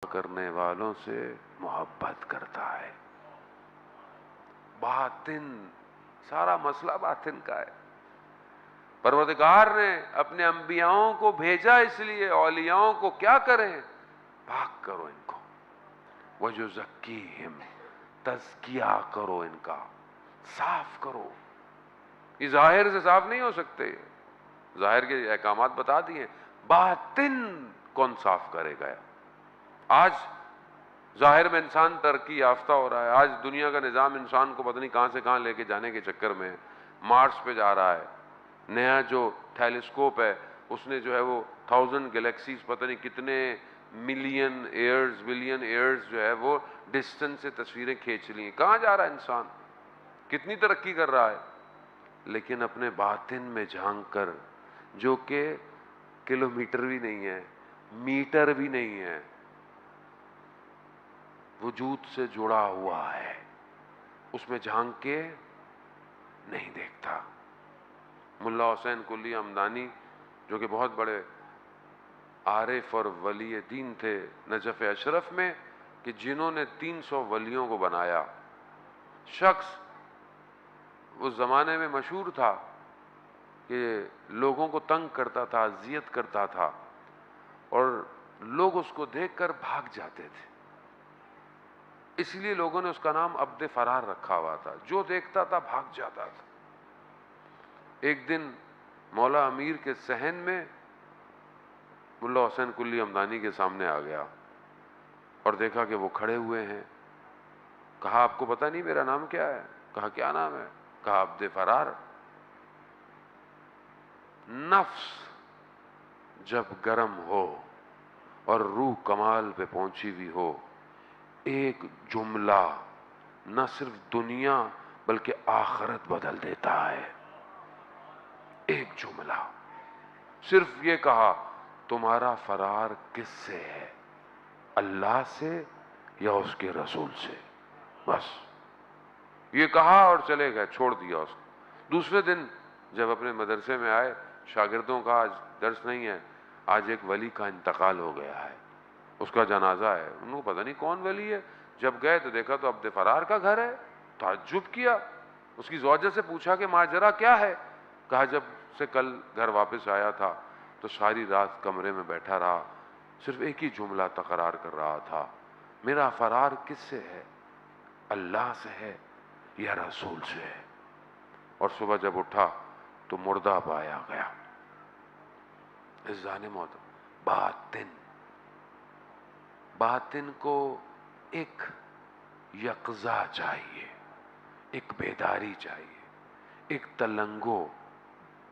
کرنے والوں سے محبت کرتا ہے۔ باطن، سارا مسئلہ باطن کا ہے۔ پروردگار نے اپنے انبیاؤں کو بھیجا اس لیے اولیاؤں کو کیا کریں؟ پاک کرو ان کو، وَيُزَكِّيهِمْ، تزکیہ کرو ان کا، صاف کرو۔ یہ ظاہر سے صاف نہیں ہو سکتے، ظاہر کے احکامات بتا دیے، باطن کون صاف کرے گا؟ آج ظاہر میں انسان ترقی یافتہ ہو رہا ہے، آج دنیا کا نظام انسان کو پتہ نہیں کہاں سے کہاں لے کے جانے کے چکر میں مارس پہ جا رہا ہے۔ نیا جو ٹیلیسکوپ ہے اس نے جو ہے وہ 1000 گلیکسیز، پتہ نہیں کتنے ملین ایئرز جو ہے وہ ڈسٹنس سے تصویریں کھینچ لی ہیں۔ کہاں جا رہا ہے انسان؟ کتنی ترقی کر رہا ہے، لیکن اپنے باطن میں جھانک کر، جو کہ کلومیٹر بھی نہیں ہے، میٹر بھی نہیں ہے، وجود سے جڑا ہوا ہے، اس میں جھانک کے نہیں دیکھتا۔ ملا حسین کلی ہمدانی جو کہ بہت بڑے عارف اور ولی دین تھے نجف اشرف میں، کہ جنہوں نے 300 ولیوں کو بنایا، شخص اس زمانے میں مشہور تھا کہ لوگوں کو تنگ کرتا تھا، اذیت کرتا تھا، اور لوگ اس کو دیکھ کر بھاگ جاتے تھے، اس لیے لوگوں نے اس کا نام عبد فرار رکھا ہوا تھا، جو دیکھتا تھا بھاگ جاتا تھا۔ ایک دن مولا امیر کے صحن میں ملا حسین کلی ہمدانی کے سامنے آ گیا اور دیکھا کہ وہ کھڑے ہوئے ہیں۔ کہا آپ کو پتہ نہیں میرا نام کیا ہے؟ کہا کیا نام ہے؟ کہا عبد فرار۔ نفس جب گرم ہو اور روح کمال پہ پہنچی ہوئی ہو، ایک جملہ نہ صرف دنیا بلکہ آخرت بدل دیتا ہے۔ ایک جملہ، صرف یہ کہا تمہارا فرار کس سے ہے؟ اللہ سے یا اس کے رسول سے؟ بس یہ کہا اور چلے گئے، چھوڑ دیا اس کو۔ دوسرے دن جب اپنے مدرسے میں آئے، شاگردوں کا آج درس نہیں ہے، آج ایک ولی کا انتقال ہو گیا ہے، اس کا جنازہ ہے، انہوں کو پتہ نہیں کون ولی ہے۔ جب گئے تو دیکھا تو عبد فرار کا گھر ہے، تعجب کیا۔ اس کی زوجہ سے پوچھا کہ ماجرا کیا ہے؟ کہا جب سے کل گھر واپس آیا تھا تو ساری رات کمرے میں بیٹھا رہا، صرف ایک ہی جملہ تکرار کر رہا تھا، میرا فرار کس سے ہے؟ اللہ سے ہے یا رسول سے ہے؟ اور صبح جب اٹھا تو مردہ پایا گیا۔ عزیزان محترم، باطن کو ایک یقظہ چاہیے، ایک بیداری چاہیے، ایک تلنگو،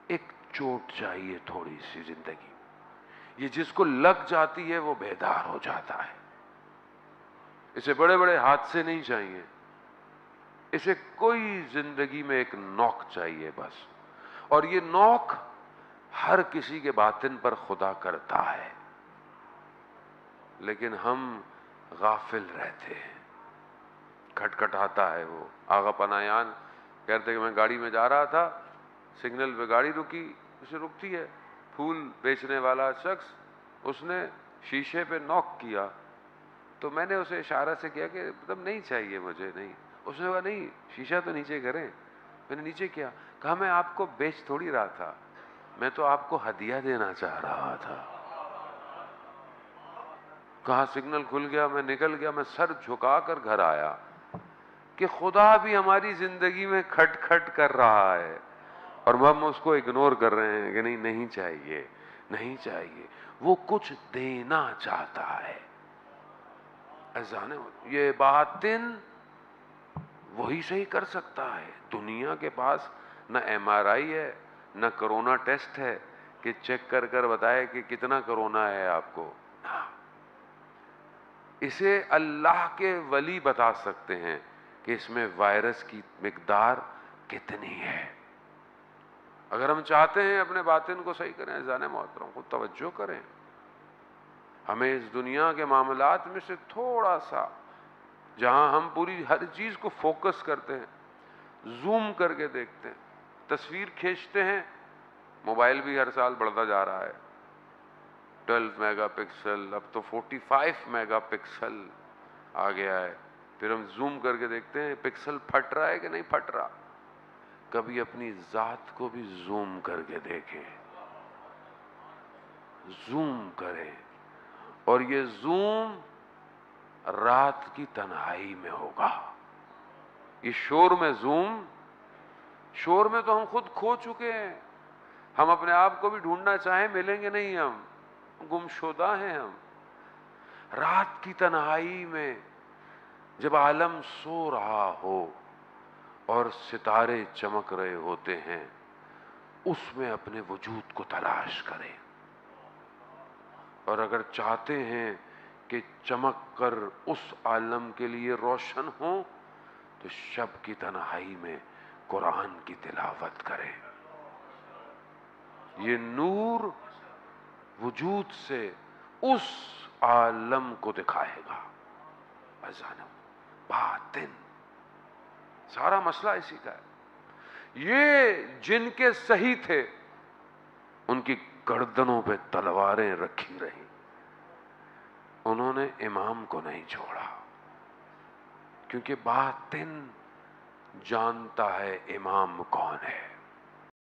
ایک چوٹ چاہیے تھوڑی سی زندگی۔ یہ جس کو لگ جاتی ہے وہ بیدار ہو جاتا ہے۔ اسے بڑے بڑے حادثے نہیں چاہیے، اسے کوئی زندگی میں ایک نوک چاہیے بس، اور یہ نوک ہر کسی کے باطن پر خدا کرتا ہے، لیکن ہم غافل رہتے ہیں۔ کھٹکھٹاتا ہے وہ۔ آغا پناہیان کہتے کہ میں گاڑی میں جا رہا تھا، سگنل پہ گاڑی رکی، اسے رکتی ہے، پھول بیچنے والا شخص اس نے شیشے پہ نوک کیا، تو میں نے اسے اشارہ سے کیا کہ مطلب نہیں چاہیے مجھے، نہیں۔ اس نے کہا نہیں شیشہ تو نیچے کریں۔ میں نے نیچے کیا، کہا میں آپ کو بیچ تھوڑی رہا تھا، میں تو آپ کو ہدیہ دینا چاہ رہا تھا۔ کہا سگنل کھل گیا، میں نکل گیا، میں سر جھکا کر گھر آیا کہ خدا بھی ہماری زندگی میں کھٹ کھٹ کر رہا ہے اور ہم اس کو اگنور کر رہے ہیں کہ نہیں چاہیے، نہیں چاہیے۔ وہ کچھ دینا چاہتا ہے۔ یہ باطن وہی صحیح کر سکتا ہے۔ دنیا کے پاس نہ ایم آر آئی ہے، نہ کرونا ٹیسٹ ہے کہ چیک کر کر بتائے کہ کتنا کرونا ہے آپ کو۔ اسے اللہ کے ولی بتا سکتے ہیں کہ اس میں وائرس کی مقدار کتنی ہے۔ اگر ہم چاہتے ہیں اپنے باطن کو صحیح کریں، عزیزان محترم خود توجہ کریں، ہمیں اس دنیا کے معاملات میں سے تھوڑا سا، جہاں ہم پوری ہر چیز کو فوکس کرتے ہیں، زوم کر کے دیکھتے ہیں، تصویر کھینچتے ہیں، موبائل بھی ہر سال بڑھتا جا رہا ہے، 12 میگا پکسل، اب تو 45 میگا پکسل آ گیا ہے. پھر ہم زوم کر کے دیکھتے ہیں پکسل پھٹ رہا ہے کہ نہیں پھٹ رہا. کبھی اپنی ذات کو بھی زوم کر کے دیکھیں، زوم کریں. اور یہ زوم رات کی تنہائی میں ہوگا. یہ شور میں زوم، شور میں تو ہم خود کھو چکے ہیں. ہم اپنے آپ کو بھی ڈھونڈنا چاہیں ملیں گے نہیں، ہم گمشدہ ہیں. ہم رات کی تنہائی میں جب عالم سو رہا ہو اور ستارے چمک رہے ہوتے ہیں، اس میں اپنے وجود کو تلاش کریں. اور اگر چاہتے ہیں کہ چمک کر اس عالم کے لیے روشن ہوں تو شب کی تنہائی میں قرآن کی تلاوت کریں. یہ نور وجود سے اس عالم کو دکھائے گا. باطن سارا مسئلہ اسی کا ہے. یہ جن کے صحیح تھے ان کی گردنوں پہ تلواریں رکھی رہیں، انہوں نے امام کو نہیں چھوڑا، کیونکہ باطن جانتا ہے امام کون ہے.